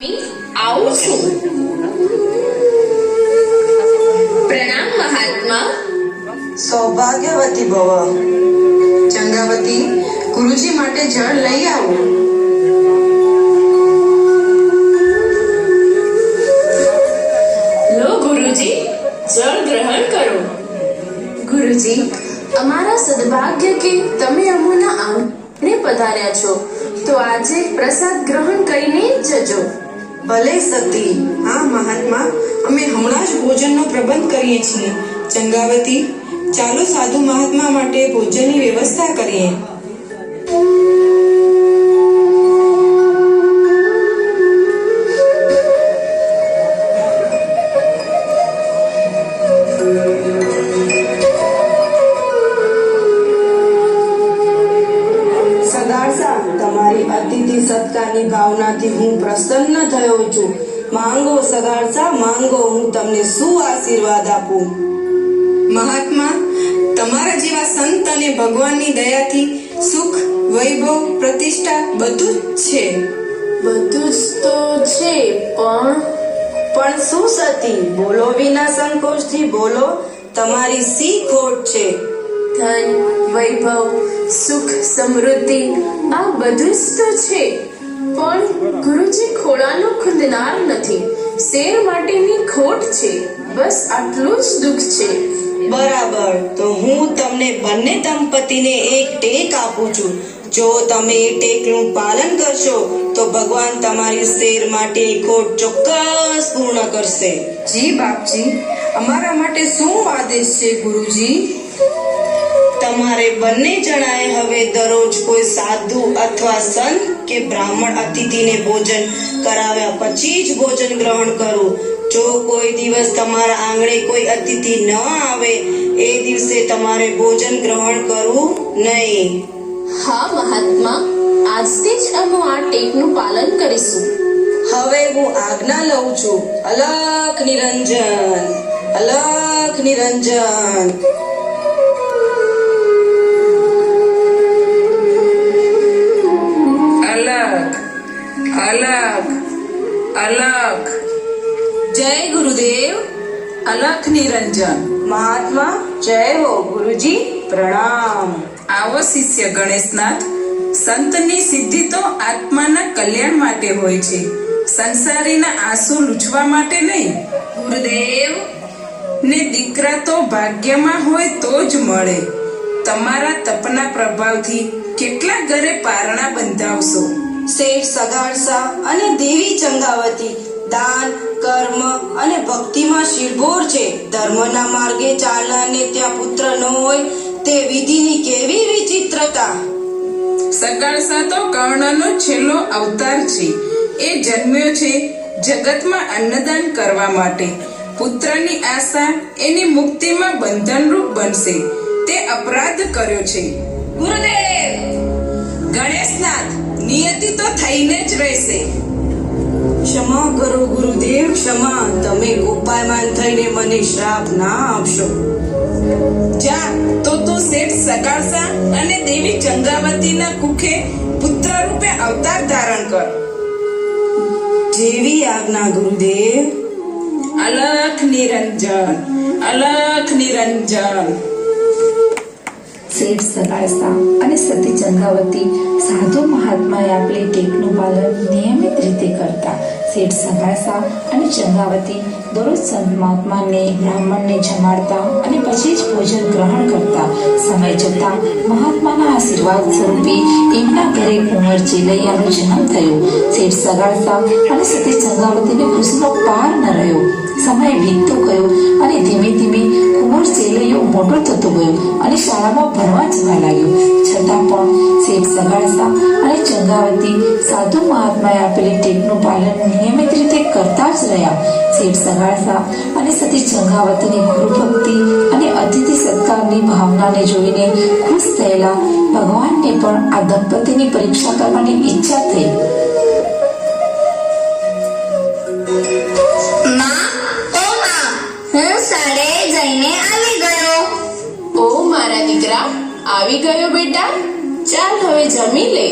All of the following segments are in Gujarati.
આવું છું. પ્રણામ મહાત્મા. સૌભાગ્યવતી ભવ. ચંગાવતી, ગુરુજી માટે જળ લઈ આવો. લો ગુરુજી, જળ ગ્રહણ કરો. ગુરુજી, અમારા સદભાગ્ય કે તમે અમોના આંગણે પધાર્યા છો, તો આજે પ્રસાદ ગ્રહણ કરીને જ જજો. ભલે સતી. હા મહાત્મા, અમે હમણાં જ ભોજનનો પ્રબંધ કરીએ છીએ. ચંગાવતી, ચાલો સાધુ મહાત્મા માટે ભોજનની વ્યવસ્થા કરીએ. તમારી અતિથિ સત્કારની ભાવનાથી હું પ્રસન્ન થયો છું. માંગો સગાડસા, માંગો, હું તમને શું આશીર્વાદ આપું. મહાત્મા, તમારા જેવા સંત અને ભગવાનની દયાથી સુખ, વૈભવ, પ્રતિષ્ઠા બધું જ છે. બધું જ તો છે, પણ શું સતી? બોલો વિના સંકોચથી બોલો. તમારી શી ખોટ છે? ધન, વૈભવ, સુખ, સમૃદ્ધિ આ બધું જ તો છે, પણ ગુરુજી ખોળાનો ખુંદનાર નથી. શેર માટેની ખોટ છે. બસ આટલું જ દુઃખ છે. બરાબર, તો હું તમને બંને દંપતીને એક ટેક આપું છું. જો તમે એ ટેકનું પાલન કરશો તો ભગવાન તમારી શેર માટેની ખોટ ચોક્કસ પૂર્ણ કરશે. જી બાપજી, અમારા માટે શું આદેશ છે ગુરુજી? તમારે બંને જણાએ હવે દરરોજ કોઈ સાધુ અથવા સંત કે બ્રાહ્મણ અતિથિને ભોજન કરાવ્યા પછી જ ભોજન ગ્રહણ કરવું. જો કોઈ દિવસ તમારા આંગણે કોઈ અતિથિ ન આવે એ દિવસે તમારે ભોજન ગ્રહણ કરવું નહીં. હા મહાત્મા, આજથી જ અમે આ ટેકનું પાલન કરીશું. હવે હું આજ્ઞા લઉં છું. અલખ નિરંજન, અલખ નિરંજન. અલખ, અલખ. જય ગુરુદેવ. અલખ નિરંજન. મહાત્મા જય હો. ગુરુજી પ્રણામ. આવો શિષ્ય ગણેશનાથ. સંતની સિદ્ધિ તો આત્માના કલ્યાણ માટે હોય છે, સંસારીના આંસુ લૂછવા માટે નહીં. ગુરુદેવ ને દીકરા તો ભાગ્યમાં હોય તો જ મળે. તમારા તપના પ્રભાવથી કેટલા ઘરે પારણા બંધાવશો. શેઠ સગાડસા અને દેવી ચંગાવતી દાન, કર્મ અને ભક્તિમાં શિરભોર છે. ધર્મના માર્ગે ચાલનારને ત્યાં પુત્ર ન હોય તે વિધિની કેવી વિચિત્રતા. સગાડસા તો કર્ણનો છેલ્લો અવતાર છે. એ જન્મ્યો છે જગતમાં અન્નદાન કરવા માટે. પુત્રની આશા એની મુક્તિમાં બંધનરૂપ બનશે. તે અપરાધ કર્યો છે. ગુરુદેવ! ગણેશનાથ, નિયતિ તો થઈને જ રહેશે. ક્ષમા કરો ગુરુદેવ, ક્ષમા. તમે ગોપાયમાન થઈને મને શ્રાપ ના આપશો. જા તો તું શેઠ સગાડસા અને દેવી ચંદ્રાવતીના કુખે પુત્ર રૂપે અવતાર ધારણ કર. જેવી આજ્ઞા ગુરુદેવ. અલખ નિરંજન, અલખ નિરંજન. શેઠ સગાડસા અને સતી ચંદ્રાવતી સાધુ મહાત્માએ આપેલી ટેકનું પાલન નિયમિત રીતે કરતા. શેઠ સગાડસા અને ચંદ્રાવતી દરરોજ સંત મહાત્માને, બ્રાહ્મણને જમાડતા અને પછી જ ભોજન ગ્રહણ કરતા. સમય જતાં મહાત્માના આશીર્વાદ સ્વરૂપે એમના ઘરે કુંવર ચેલૈયાનો જન્મ થયો. શેઠ સગાડસા અને સતી ચંદ્રાવતીને ખુશીનો પાર ન રહ્યો. સમય વીતતો ગયો અને ધીમે ધીમે કુંવર ચેલૈયો મોટો થતો ગયો અને શાળામાં ભણવા જવા લાગ્યો. છતાં પણ શેઠ સગાડસા અને ચંદ્રાવતી સાધુ મહાત્માએ આપેલી ટેકનું પાલન નિયમિત રીતે કરતા જ રહ્યા. શેઠ સગાડસા અને સતી ચંદ્રાવતીની ગુરુભક્તિ અને અતિથિ સત્કારની ભાવનાને જોઈને ખુશ થયેલા ભગવાનને પણ આ દંપતીની પરીક્ષા કરવાની ઈચ્છા થઈ. ઓ મારા દીકરા, આવી ગયો બેટા. ચાલ હવે જમી લે.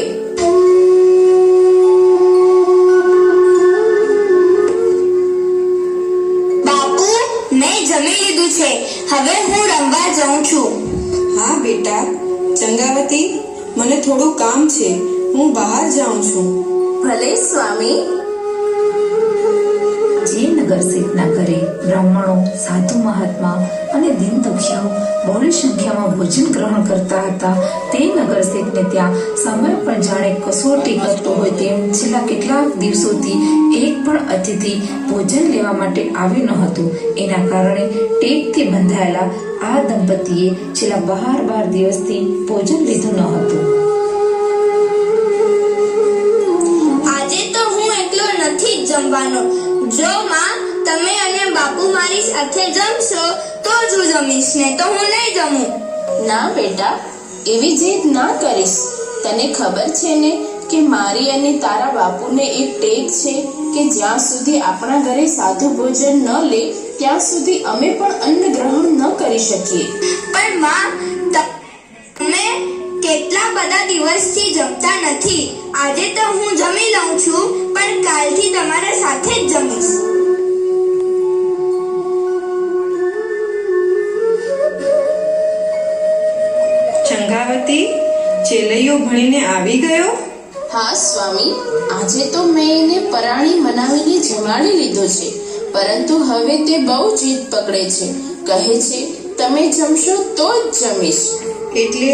હવે હું રમવા જાઉં છું. હા બેટા. ચંગાવતી, મને થોડું કામ છે, હું બહાર જાઉં છું. ભલે સ્વામી. જે નગર શેઠના ઘરે બ્રાહ્મણો, સાધુ મહાત્મા અને દીન દુખિયાઓ બહોળી સંખ્યામાં ભોજન ગ્રહણ કરતા હતા, તે નગર શેઠને ત્યાં સમય પણ જાણે કસોટી કરતો હોય તેમ છેલ્લા કેટલાક દિવસોથી એક પણ અતિથિ ભોજન લેવા માટે આવ્યું ન હતું. એના કારણે ટેકથી બંધાયેલા આ દંપતીએ છેલ્લા 12 દિવસથી ભોજન લીધું ન હતું. આજે તો હું એકલો નથી જ જમવાનો. જો માં તમે અને બાપુ મારી સાથે જમશો તો જ હું જમીશ, ને તો હું નહીં જમું. ના બેટા, એવી જીદ ના કરીશ. તને ખબર છે ને કે મારી અને તારા બાપુને એક ટેક છે કે જ્યાં સુધી આપણા ઘરે સાદું ભોજન ન લે ત્યાં સુધી અમે પણ અન્ન ગ્રહણ ન કરી શકીએ. પણ માં, તમે કેટલા બધા દિવસથી જમતા નથી. આજે તો હું જમી લઉં છું, પણ કાલથી તમારા સાથે જ જમીશ. ચંગાવતી, ચેલૈયો ભણીને આવી ગયો? હા સ્વામી, આજે તો મેં એને પરાણી મનાવીને જમાડી લીધો છે, પરંતુ હવે તે બહુ જીદ પકડે છે. કહે છે તમે જમશો તો જ જમીશ. એટલે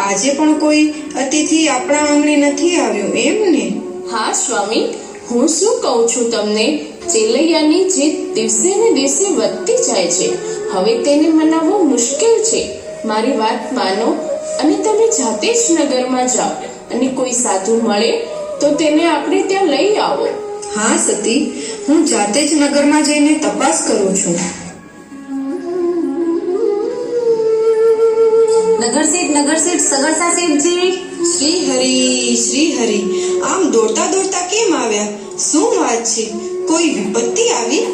આજે પણ કોઈ અતિથિ આપણા આંગણે નથી આવ્યું, એમ ને? હા સ્વામી, હું શું કહું છું તમને, ચેલૈયાની જીદ દિવસે ને દિવસે વધતી જાય છે. હવે તેને મનાવવું મુશ્કેલ છે. મારી વાત માનો અને તમે જાતે જ નગરમાં જાઓ અને કોઈ સાધુ મળે તો તેને આપણે ત્યાં લઈ આવો. હા સતી, હું જાતે જ નગરમાં જઈને તપાસ કરું છું. નગર શેઠ, સગરસા શેઠજી. શ્રી હરિ, આમ દોડતા દોડતા કેમ આવ્યા? શું વાત છે? કોઈ વિપત્તિ આવી?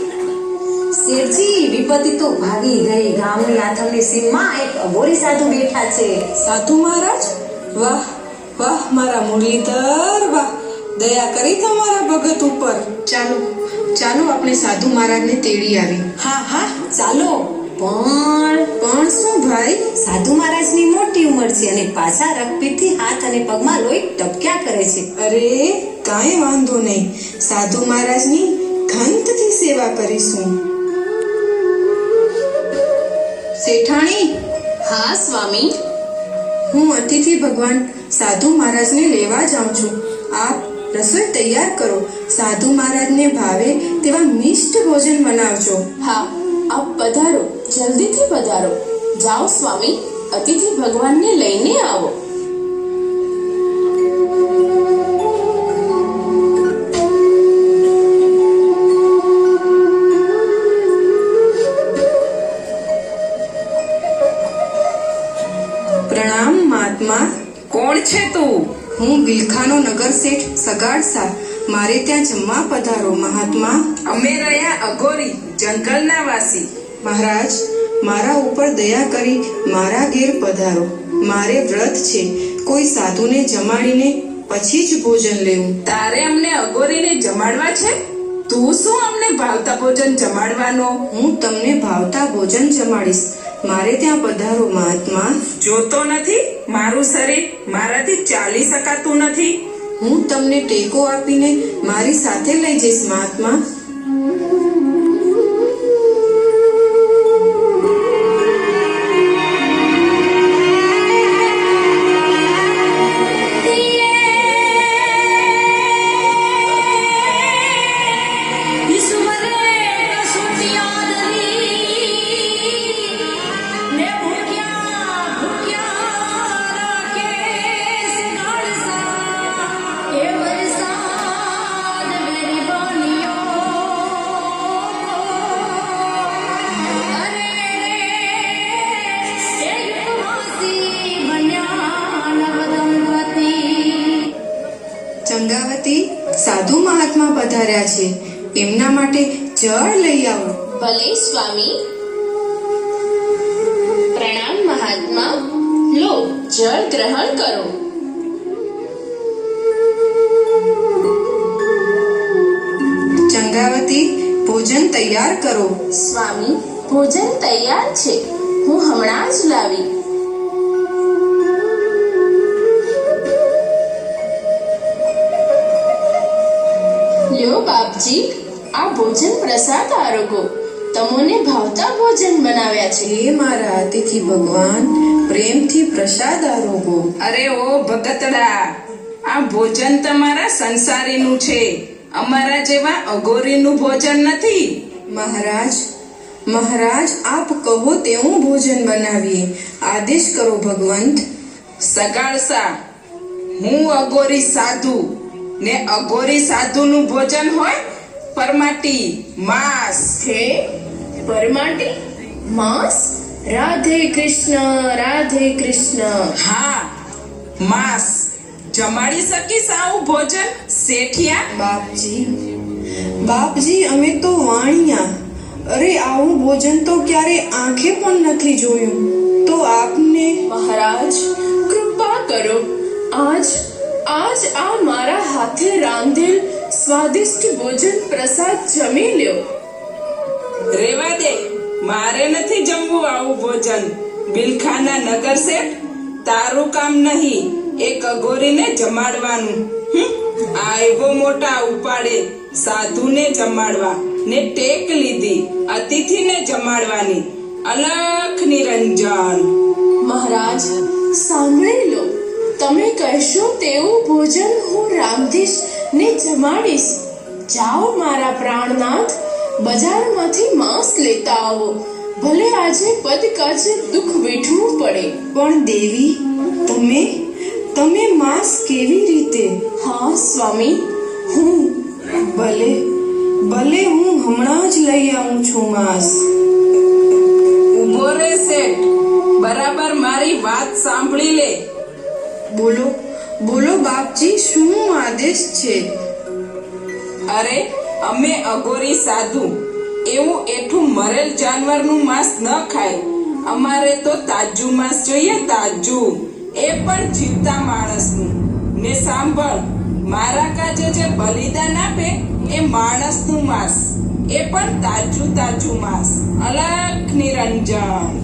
શેઠજી, વિપત્તિ તો ભાગી ગઈ. ગામની આથમની સીમમાં એક અઘોરી સાધુ બેઠા છે. સાધુ મહારાજ? વાહ વાહ મારા મુરલીધર, વાહ! દયા કરી તમારા ભગત ઉપર. ચાલો ચાલો, આપણે સાધુ મહારાજને તેડી આવી. હા ચાલો. પણ શું ભાઈ? સાધુ મહારાજની મોટી ઉંમર છે અને પાછા રક્તપીતથી હાથ અને પગમાં લોહી ટપક્યા કરે છે. અરે કાંઈ વાંધો નહીં, સાધુ મહારાજની ઘંટથી સેવા કરીશું. શેઠાણી. હા સ્વામી. હું અતિથિ ભગવાન સાધુ મહારાજને લેવા જાઉં છું. આપ રસોઈ તૈયાર કરો. સાધુ મહારાજને ભાવે તેવા મિષ્ટ ભોજન બનાવજો. હા, આપ પધારો, જલ્દીથી પધારો. જાઓ સ્વામી, અતિથિ ભગવાનને લઈને આવો. પ્રણામ મહાત્મા. કોણ છે તું? હું બિલખાનો નગર શેઠ સગાડસા. મારે ત્યાં જમવા પધારો મહાત્મા. અમે રહ્યા અઘોરી, જંગલના વાસી. મહારાજ, મારા ઉપર દયા કરી મારા ઘેર પધારો. મારે વ્રત છે, કોઈ સાધુને જમાડીને પછી જ ભોજન લેવું. તારે અમને અઘોરીને જમાડવા છે? તું શું અમને ભાવતા ભોજન જમાડવાનો? હું તમને ભાવતા ભોજન જમાડીશ. મારે ત્યાં પધારો મહાત્મા. જોતો નથી મારું શરીર મારાથી ચાલી શકાતું નથી. હું તમને ટેકો આપીને મારી સાથે લઈ જઈશ મહાત્મા. ચંગાવતી, સાધુ મહાત્મા પધાર્યા છે, એમના માટે જળ લઈ આવો. ભલે સ્વામી. પ્રણામ મહાત્મા. લો, જળ ગ્રહણ કરો. ચંગાવતી, ભોજન તૈયાર કરો. સ્વામી, ભોજન તૈયાર છે. હું હમણાં જ લાવી. લ્યો બાપજી, આ ભોજન પ્રસાદ આરોગો. તમોને ભાવતા ભોજન બનાવ્યા છે. હે મારા અતિથિ ભગવાન, પ્રેમથી પ્રસાદ આરોગો. અરે ઓ ભગતડા, આ ભોજન તમારા સંસારીનું છે, અમારા જેવા અઘોરીનું ભોજન નથી. મહારાજ, મહારાજ, આપ કહો તેવું ભોજન બનાવીએ. આદેશ કરો ભગવંત. સગાળસા, હું અઘોરી સાધુ ને અઘોરી સાધુનું ભોજન હોય પરમાટી માંસ. હે પરમાટી માંસ? રાધે કૃષ્ણ, રાધે કૃષ્ણ. હા, માંસ. જમાડી શકીશ આવું ભોજન શેઠિયા? બાપજી, બાપજી, અમે તો વાણિયા. અરે, આવું ભોજન તો ક્યારે આંખે પણ નથી જોયું. તો આપને મહારાજ કૃપા કરો, આજ આ મારા હાથે રાંધેલ સ્વાદિષ્ટ ભોજન પ્રસાદ જમી લ્યો. રેવા દે, મારે નથી જમવું આવું ભોજન. બિલખાના નગર શેઠ, તારું કામ નહીં એક અઘોરીને જમાડવાનું. આવ્યો મોટા ઉપાડે સાધુને જમાડવા ને ટેક લીધી અતિથિને જમાડવાની. અલખ નિરંજન. મહારાજ સાંભળી લો, તમે કહેશો તેવું ભોજન હું રાંધીશ ને જમાડીશ. જાઓ મારા પ્રાણનાથ, બજારમાંથી માંસ લેતા આવો. ભલે આજે પદ કાજે દુઃખ વેઠવું પડે. પણ દેવી, તમે માંસ કેવી રીતે? હા સ્વામી, હું ભલે ભલે, હું હમણાં જ લઈ આવું છું માંસ. ઉભો રે શેઠ, બરાબર મારી વાત સાંભળી લે. બોલો બોલો બાપજી, શું આદેશ છે? અરે, અમે અઘોરી સાધુ એવું એઠું મરેલ જાનવરનું માંસ ન ખાય. અમારે તો તાજું માંસ જોઈએ, તાજું, એ પણ જીવતા માણસનું. ને સાંભળ, મારા કાજે જે બલિદાન આપે એ માણસનું માંસ, એ પણ તાજું માંસ. અલખ નિરંજન.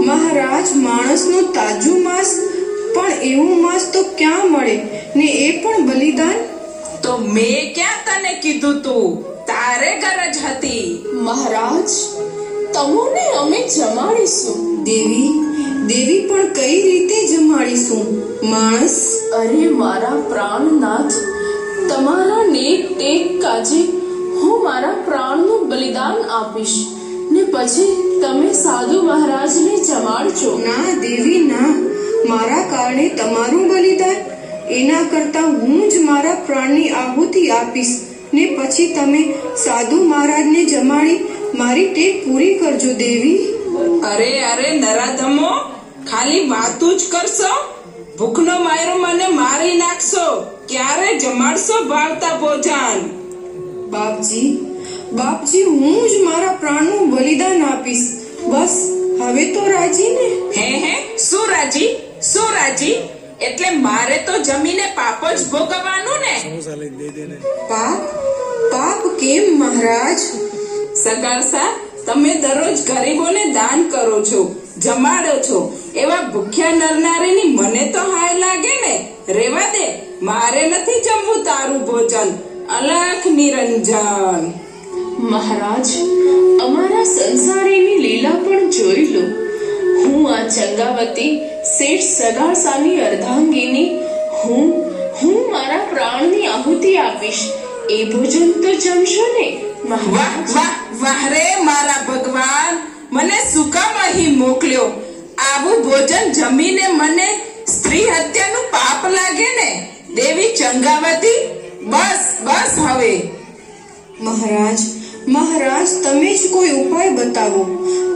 મહારાજ, માણસનું તાજું માંસ? પણ એવું માંસ તો ક્યાં મળે, ને એ પણ બલિદાન? તો મેં ક્યાં તને કીધું તું? તારે ગરજ હતી. મહારાજ, તમોને અમે જમાડીશું. દેવી પણ કઈ રીતે જમાડીશું? માણસ? અરે મારા પ્રાણનાથ, તમારા નેક ટેક કાજે હું મારા પ્રાણનું બલિદાન આપીશ ને પછી તમે સાધુ મહારાજને જમાડજો. ના દેવી, ના. મારા કારણે તમારું બલિદાન? એના કરતા હું જ મારા પ્રાણની આહુતિ આપીશ ને પછી તમે સાધુ મહારાજને જમાડી મારી ટેક પૂરી કરજો દેવી. અરે નરાધમો, ખાલી વાતું જ કરશો? ભૂખનો માયરો મને મારી નાખશો. ક્યારે જમાડશો ભાવતા ભોજન? બાપજી, હું જ મારા પ્રાણનું બલિદાન આપીશ. બસ હવે તો રાજી ને? હે શું રાજી? એટલે મારે તો જમીને પાપ જ ભોગવવાનું ને? પાપ કેમ મહારાજ? સગાળસા, તમે દરરોજ ગરીબોને દાન કરો છો, જમાડો છો, એવા ભૂખ્યા નરનારીની મને તો હાય લાગે ને. રેવા દે, મારે નથી જમવું તારું ભોજન. અલખ નિરંજન. મહારાજ, અમારા સંસારીની લીલા પણ જોઈ લો. હું આ ચંગાવતી શેઠ સગાળસાની અર્ધાંગીની હું મારા પ્રાણની આહુતિ આપીશ. એ ભોજન તો જમશો ને મહારાજ? વાહ રે મારા ભગવાન, મને શું કામ અહીં મોકલ્યો? આવું ભોજન જમીને મને સ્ત્રી હત્યાનું પાપ લાગે ને? દેવી ચંગાવતી, બસ હવે. મહારાજ, તમે જ કોઈ ઉપાય બતાવો.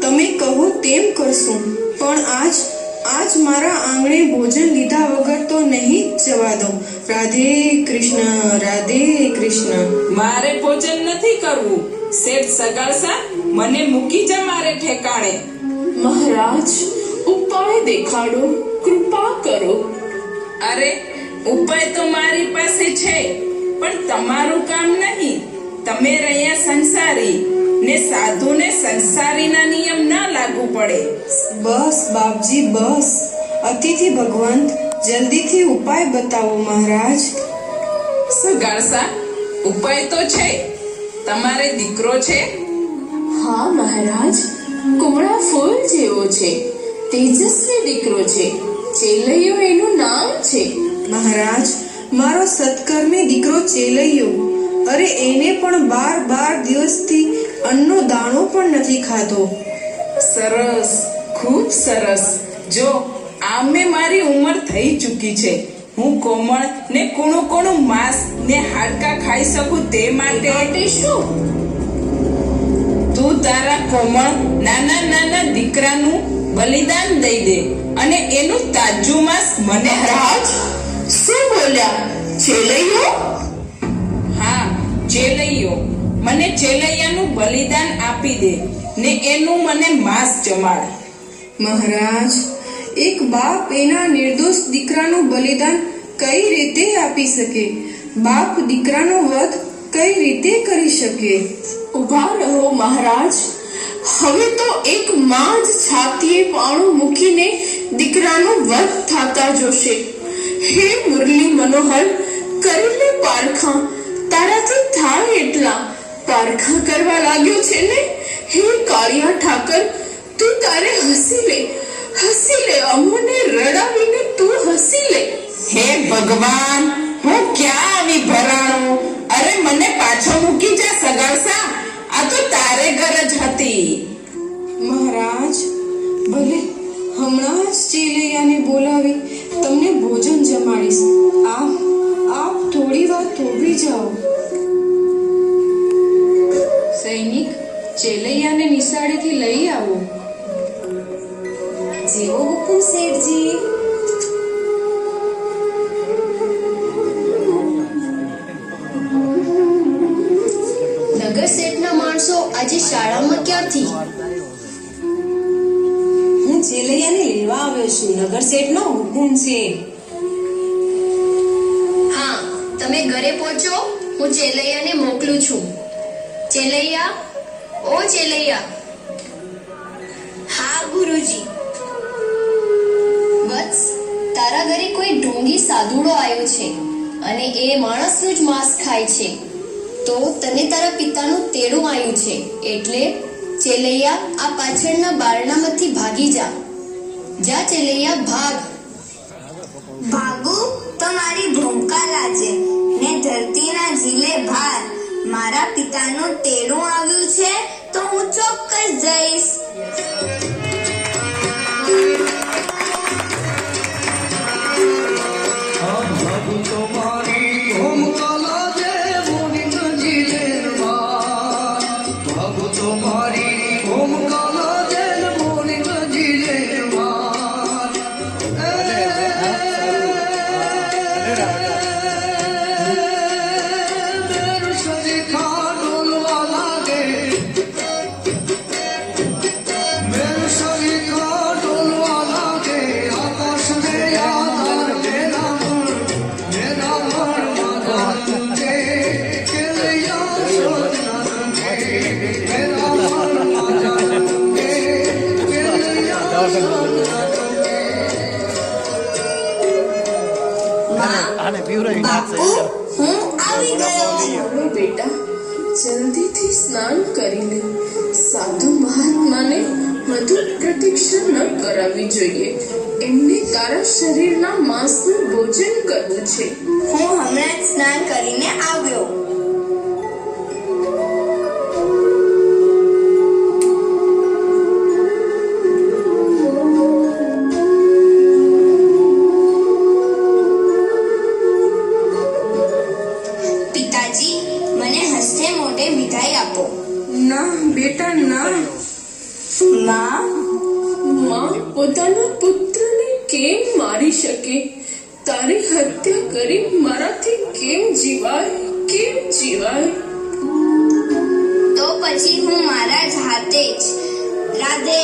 તમે કહો તેમ કરશું. પણ આજ મારા આંગણે ભોજન લીધા વગર તો નહીં જ જવા દો. રાધે કૃષ્ણ, રાધે કૃષ્ણ. મારે ભોજન નથી કરવું. શેઠ સગાળસા, મને મૂકી જા મારે ઠેકાણે. મહારાજ, ઉપાય દેખાડો, કૃપા કરો. અરે, ઉપાય તો મારી પાસે છે, પણ તમારું કામ નહીં. તમે રહ્યા સંસારી, ને સાધુને સંસારીના નિયમ ના લાગુ પડે. બસ બાપજી બસ. અતિથિ ભગવંત, જલ્દીથી ઉપાય બતાવો મહારાજ. સગાળસા, ઉપાય તો છે. તમારે દીકરો છે? હા મહારાજ, કુમળા ફૂલ જેવો છે, તેજસ્વી દીકરો છે. ચેલૈયો એનું નામ છે. મહારાજ, મારો સત્કર્મી દીકરો ચેલૈયો, અરે એને પણ 12 દિવસથી અન્નનો દાણો પણ નથી ખાધો. સરસ, ખૂબ સરસ. જો આમે મારી ઉંમર થઈ ચૂકી છે. હું કોમળ ને કૂણું માંસ ને હાડકા ખાઈ શકું તે માટે શું? તું તારા કોમળ નાના દીકરાનું બલિદાન દઈ દે અને એનું તાજું માંસ મને મહારાજ, શું બોલ્યા? ચેલૈયો? હા, ચેલૈયો. મને ચેલૈયાનું બલિદાન આપી દે ને એનું મને માંસ જમાડ. મહારાજ, એક બાપ એના નિર્દોષ દીકરાનું બલિદાન કઈ રીતે આપી શકે? બાપ દીકરાનો વધ કઈ રીતે કરી શકે? ઉભા રહો મહારાજ. હવે તો એક માં જ છાતીએ પાણું મૂકીને દીકરાનો વધ થતા જોશે. હે મુરલી મનોહર, કરી લે પારખા. તારાથી થાય એટલા પારખા કરવા લાગ્યો છે ને. હે કાળિયા ઠાકર, તું તારે હસી લે. અમોને રડાવીને તું હસી લે. હે ભગવાન, હું ક્યાં આવી ભરાણું? અરે મને પાછો મૂકી જા સગાળસા. આ તો તારે ઘર જ હતી. મહારાજ, ભલે હમણાં જ ચેલૈયાને બોલાવી તમને ભોજન જમાડીશ. આપ થોડી વાર થોભી જાઓ. સૈનિક, ચેલૈયાને નિશાળેથી લઈ આવો. જેવો હુકુમ શેઠજી. નગર શેઠના માણસો આજે શાળામાં ક્યાંથી? હું ચેલૈયાને લેવા આવ્યો છું. નગર શેઠનો હુકુમ છે. હા, તમે ઘરે પહોંચો. હું ચેલૈયાને મોકલું છું. ચેલૈયા, ઓ ચેલૈયા. હા ગુરુજી. વત્સ, તારા ઘરે કોઈ ઢોંગી સાધુડો આવ્યો છે અને એ માણસનું જ માંસ ખાય છે. તો તને તારા પિતાનું તેડું આવ્યું છે. એટલે ચેલૈયા, આ પાછળના બારણામાંથી ભાગી જા. જા ચેલૈયા, ભાગ. ભાગુ તો મારી ભૂમકા લાજે ને ધરતીના ઝીલે ભાર. મારા પિતાનું તેડું આવ્યું છે તો હું ચોક્કસ જઈશ. બાપુ, હું આવી ગયો. બોલો બેટા, જલ્દીથી સ્નાન કરી લે. સાધુ મહાત્માને વધુ પ્રતીક્ષા ન કરાવવી જોઈએ. એમને તારા શરીરના માંસનું ભોજન કરવું છે. હું હમણાં જ સ્નાન કરીને આવ્યો. પિતાજી, મને હસ્તે મોઢે મીઠાઈ આપો. ના બેટા ના. માં, માં પોતાના પુત્રને કેમ મારી શકે? તારી હત્યા કરી મારાથી કેમ જીવાય? તો પછી હું મારા જ હાથે જ. રાધે.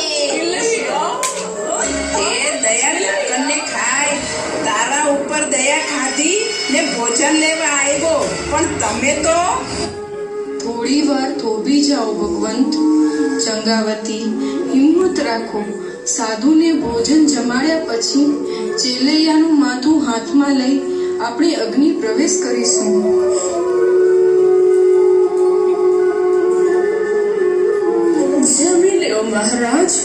એ દયા લાકણને ખાય. તારા ઉપર દયા ખાધી ને ભોજન લેવા આવ્યો, પણ તમે તો થોડી વાર થોભી જાઓ ભગવંત. ચંગાવતી, હિંમત રાખો. સાધુને ભોજન જમાડ્યા પછી ચેલૈયાનું માથું હાથમાં લઈ આપણે અગ્નિ પ્રવેશ કરીશું. જમી લ્યો મહારાજ,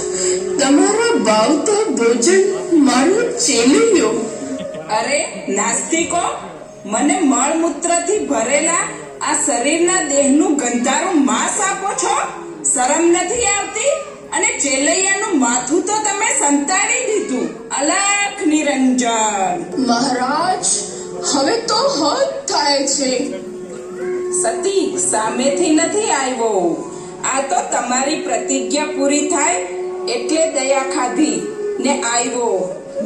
તમારા ભાવતા ભોજન મારો ચેલ્યો. અરે નાસ્તિકો, મને મળમૂત્રથી ભરેલા આ શરીરના દેહનું ગંધારું માંસ આપો છો? શરમ નથી આવતી? અને ચેલૈયાનું માથું તો તમે સંતાડી દીધું. અલખ નિરંજન. મહારાજ, હવે તો હદ થાય છે. સતી, સામેથી નથી આવ્યો. આ તો તમારી પ્રતિજ્ઞા પૂરી થાય એટલે દયા ખાધી ને આવ્યો.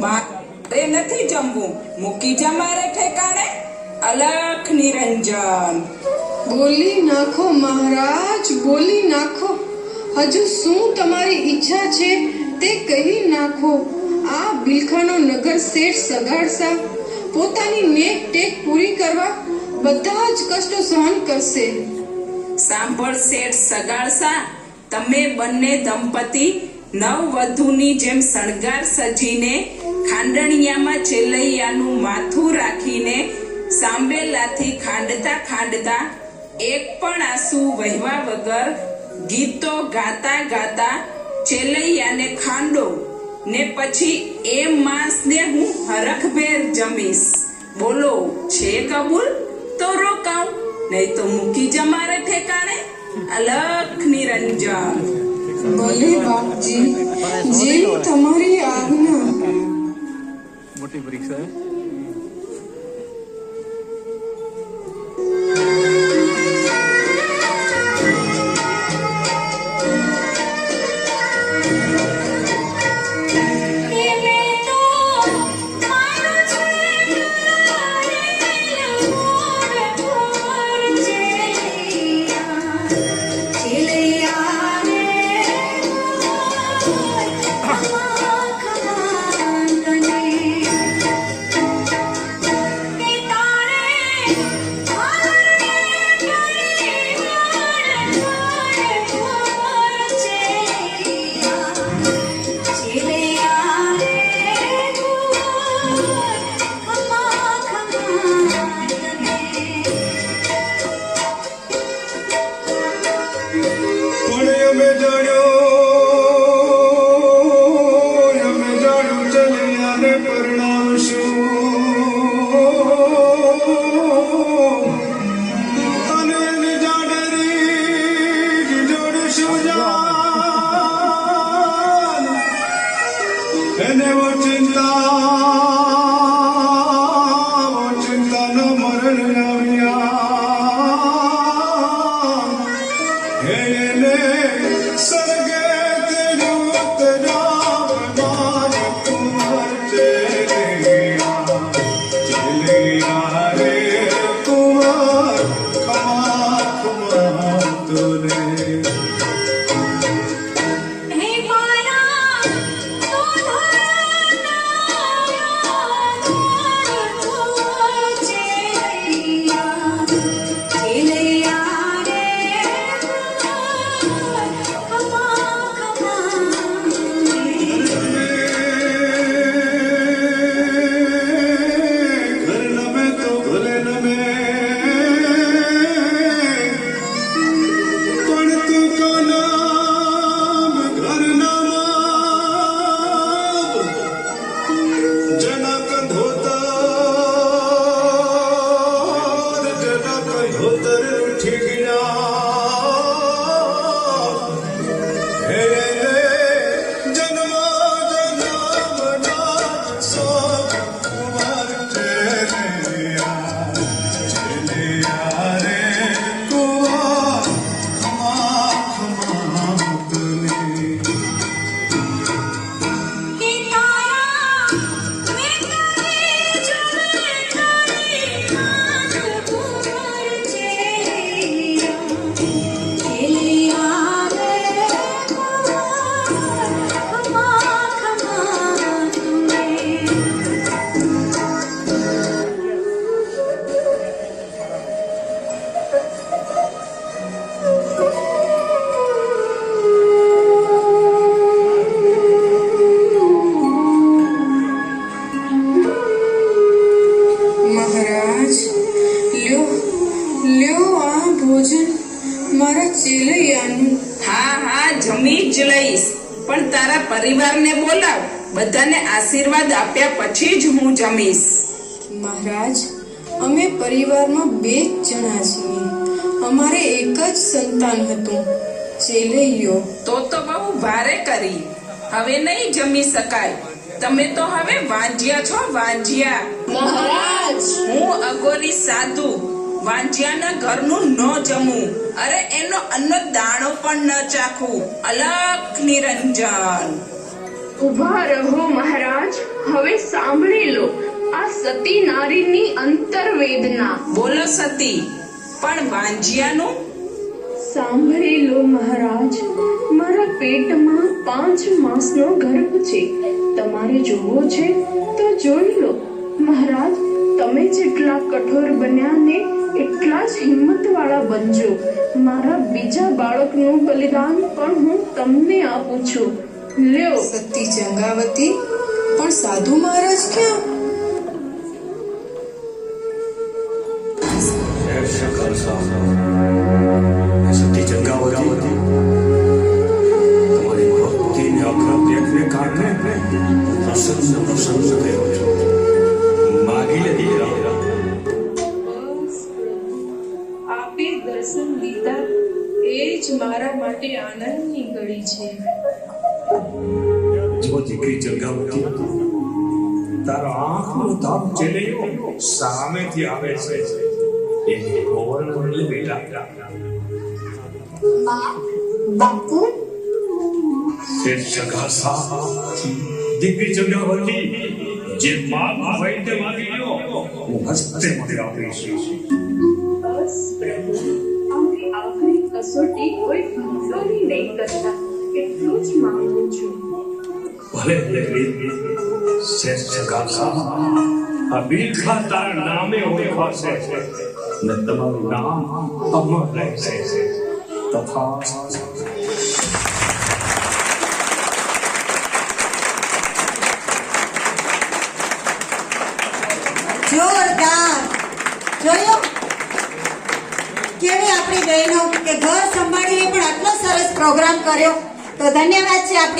મારે નથી જમવું, મૂકી જા મારે ઠેકાણે. અલખ નિરંજન. બોલી નાખો મહારાજ, બોલી નાખો. હજુ શું તમારી ઈચ્છા છે તે કહી નાખો. આ બિલખાનો નગર શેઠ સગાડસા પોતાની નેક ટેક પૂરી કરવા બધા જ કષ્ટો સહન કરશે. સાંભળ શેઠ સગાડસા, તમે બંને દંપતી નવવધુની જેમ શણગાર સજીને ખાંડણિયામાં ચેલૈયાનું માથું રાખીને સાંબેલાથી ખાંડતા ખાંડતા એક પણ આંસુ વહેવા વગર ગીતો ગાતા ગાતા ચેલૈયાને ખાંડો ને પછી એ માંસને હું હરખભેર જમીશ. બોલો, છે કબૂલ? તો રોકાવ, નહીં તો મૂકી જા મારે ઠેકાણે. અલખ નિરંજન. ભલે બાપજી, જેમ તમારી આજ્ઞા. મોટી પરીક્ષા લ્યો આ ભોજન મારા ચેલૈયાનું. હા જમી જ લઈશ, પણ તારા પરિવારને બોલાવ. બધાને આશીર્વાદ આપ્યા પછી જ હું જમીશ. મહારાજ, અમે પરિવારમાં 2 જ જણા છીએ. અમારે એક જ સંતાન હતું, ચેલૈયો. તો બહુ ભારે કરી. હવે નહીં જમી શકાય. તમે તો હવે વાંજ્યા છો, વાંજ્યા. મહારાજ, હું અઘોરી સાધુ વાંજ્યાના ઘરનું ન જમું. અરે એનો અન્ન દાણો પણ ન ચાખું. અલખ નિરંજન. ઉભા રહો મહારાજ, હવે સાંભળી લો આ સતી નારીની અંતરવેદના. બોલો સતી, પણ વાંજ્યાનું? સાંભળી લો મહારાજ, મારા પેટમાં 5 માસનો ગર્ભ છે. તમારે જોવો છે તો જોઈ લો. મહારાજ, તમે જેટલા કઠોર બન્યા ને એટલા જ હિંમતવાળા બનજો. મારા બીજા બાળકનું બલિદાન પણ હું તમને આપું છું. લ્યો. સતી જંગાવતી, પણ સાધુ મહારાજ ક્યાં? સતી જંગાવતી, તમારી ભક્તિને અખર દેખને કારણે પ્રસન્ન થયો છું. માગી લે દીકરા. આપે દર્શન દીધા એ જ મારા માટે આનંદની ઘડી છે. જો દીકરી જંગાવતી, તારો આંખનો તાપ ચેલૈયો સામેથી આવે છે. એ ગોવર્ધન બેટા બાપુ, તે જગાસા દીકરી જંગાવતી, જે માગ વૈદ્ય માગી લો હું હસ્તે મને આપીશ. બસ પ્રભુ, અમારી આખરી કસોટી કોઈ ભંગોરી નહીં કરતા એટલું જ માંગુ છું. ભલે દીકરી શેષ જગાસા, આ બિલખા તારા નામે ઓળખાશે ને તમારું નામ અમર રહેશે. તથા જોરદાર જોયો કેવી આપણી બહેનો કે ઘર સંભાળીને પણ આટલો સરસ પ્રોગ્રામ કર્યો. તો ધન્યવાદ છે આપણી